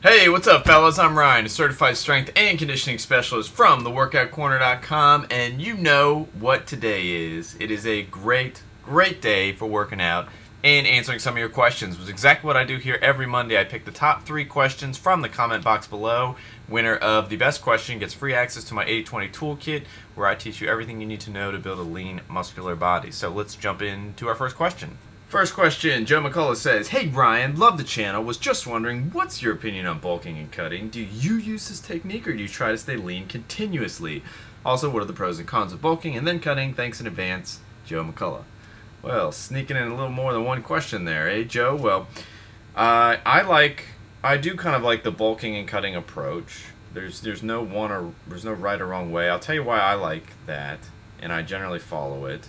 Hey, what's up, fellas? I'm Ryan, a certified strength and conditioning specialist from theworkoutcorner.com, and you know what today is. It is a great day for working out and answering some of your questions. It was exactly what I do here every Monday. I pick the top 3 questions from the comment box below. Winner of the best question gets free access to my 80/20 toolkit, where I teach you everything you need to know to build a lean, muscular body. So let's jump into our first question. First question, Joe McCullough says, "Hey Brian, love the channel. Was just wondering, what's your opinion on bulking and cutting? Do you use this technique or do you try to stay lean continuously? Also, what are the pros and cons of bulking and then cutting? Thanks in advance, Joe McCullough." Well, sneaking in a little more than one question there, eh, Joe? Well, I do kind of like the bulking and cutting approach. There's no right or wrong way. I'll tell you why I like that, and I generally follow it.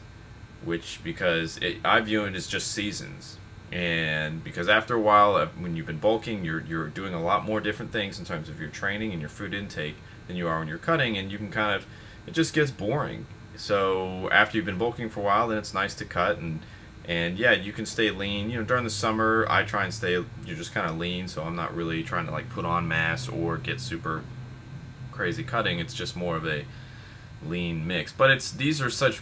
Because I view it as just seasons, and because after a while, when you've been bulking, you're doing a lot more different things in terms of your training and your food intake than you are when you're cutting, and you can it just gets boring. So after you've been bulking for a while, then it's nice to cut, and yeah, you can stay lean. You know, during the summer, I try and stay. You're just kind of lean, so I'm not really trying to like put on mass or get super crazy cutting. It's just more of a lean mix. But these are such.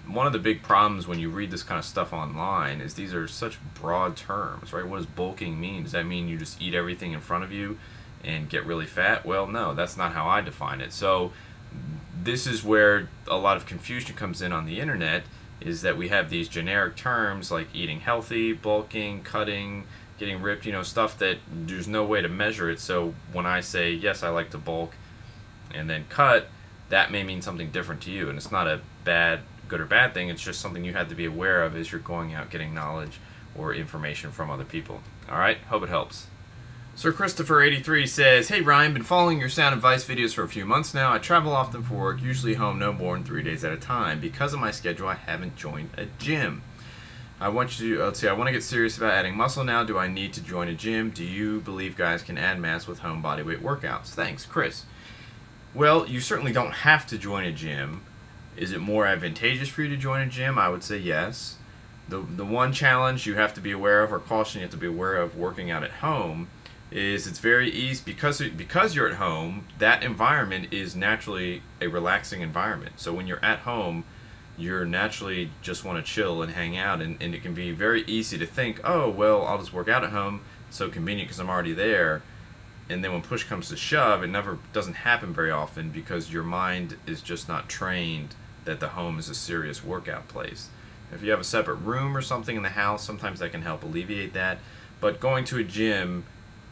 One of the big problems when you read this kind of stuff online is these are such broad terms, right? What does bulking mean? Does that mean you just eat everything in front of you and get really fat? Well, no, that's not how I define it. So this is where a lot of confusion comes in on the internet, is that we have these generic terms like eating healthy, bulking, cutting, getting ripped, you know, stuff that there's no way to measure it. So when I say, yes, I like to bulk and then cut, that may mean something different to you, and it's not a good or bad thing. It's just something you have to be aware of as you're going out getting knowledge or information from other people. Alright, hope it helps. Sir Christopher 83 says, "Hey Ryan, been following your sound advice videos for a few months now. I travel often for work, usually home no more than 3 days at a time. Because of my schedule, I haven't joined a gym. I want to get serious about adding muscle now. Do I need to join a gym? Do you believe guys can add mass with home bodyweight workouts? Thanks, Chris." Well, you certainly don't have to join a gym. Is it more advantageous for you to join a gym? I would say yes. The one challenge you have to be aware of, or caution you have to be aware of working out at home, is it's very easy because you're at home. That environment is naturally a relaxing environment. So when you're at home, you're naturally just want to chill and hang out, and it can be very easy to think, oh well, I'll just work out at home. It's so convenient because I'm already there. And then when push comes to shove, it doesn't happen very often because your mind is just not trained that the home is a serious workout place. If you have a separate room or something in the house, sometimes that can help alleviate that. But going to a gym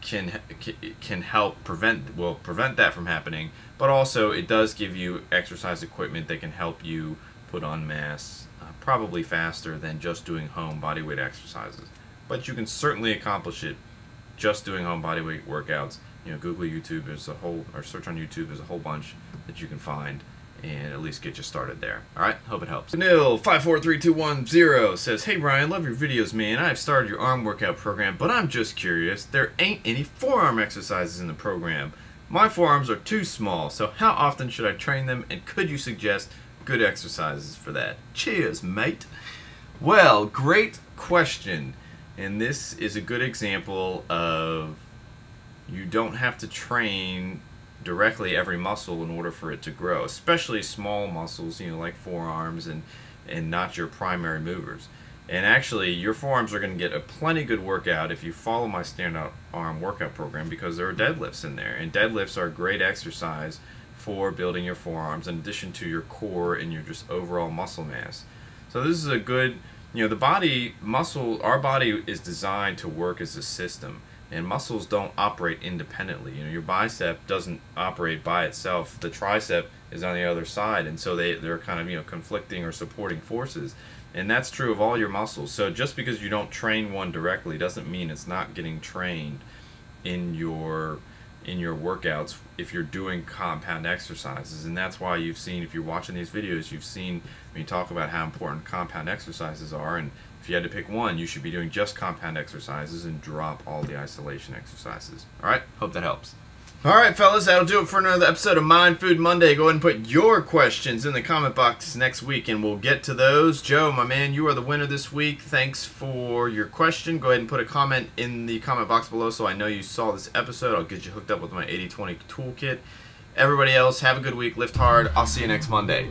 can help prevent that from happening. But also it does give you exercise equipment that can help you put on mass probably faster than just doing home bodyweight exercises. But you can certainly accomplish it just doing home bodyweight workouts. You know, Google YouTube, or search on YouTube, there's a whole bunch that you can find and at least get you started there. Alright, hope it helps. Vanil 543210 says, "Hey Ryan, love your videos, man. I've started your arm workout program, but I'm just curious. There ain't any forearm exercises in the program. My forearms are too small, so how often should I train them, and could you suggest good exercises for that? Cheers, mate." Well, great question. And this is a good example of you don't have to train directly every muscle in order for it to grow, especially small muscles, you know, like forearms and not your primary movers. And actually, your forearms are going to get a plenty good workout if you follow my stand-up arm workout program, because there are deadlifts in there, and deadlifts are a great exercise for building your forearms in addition to your core and your just overall muscle mass. So this is a good, you know, our body is designed to work as a system, and muscles don't operate independently. You know, your bicep doesn't operate by itself. The tricep is on the other side, and so they're kind of, you know, conflicting or supporting forces. And that's true of all your muscles. So just because you don't train one directly doesn't mean it's not getting trained in your workouts if you're doing compound exercises. And that's why you've seen, if you're watching these videos, you've seen me talk about how important compound exercises are, and if you had to pick one, you should be doing just compound exercises and drop all the isolation exercises. Alright, hope that helps. Alright, fellas, that'll do it for another episode of Mind Food Monday. Go ahead and put your questions in the comment box next week, and we'll get to those. Joe, my man, you are the winner this week. Thanks for your question. Go ahead and put a comment in the comment box below so I know you saw this episode. I'll get you hooked up with my 80/20 toolkit. Everybody else, have a good week. Lift hard. I'll see you next Monday.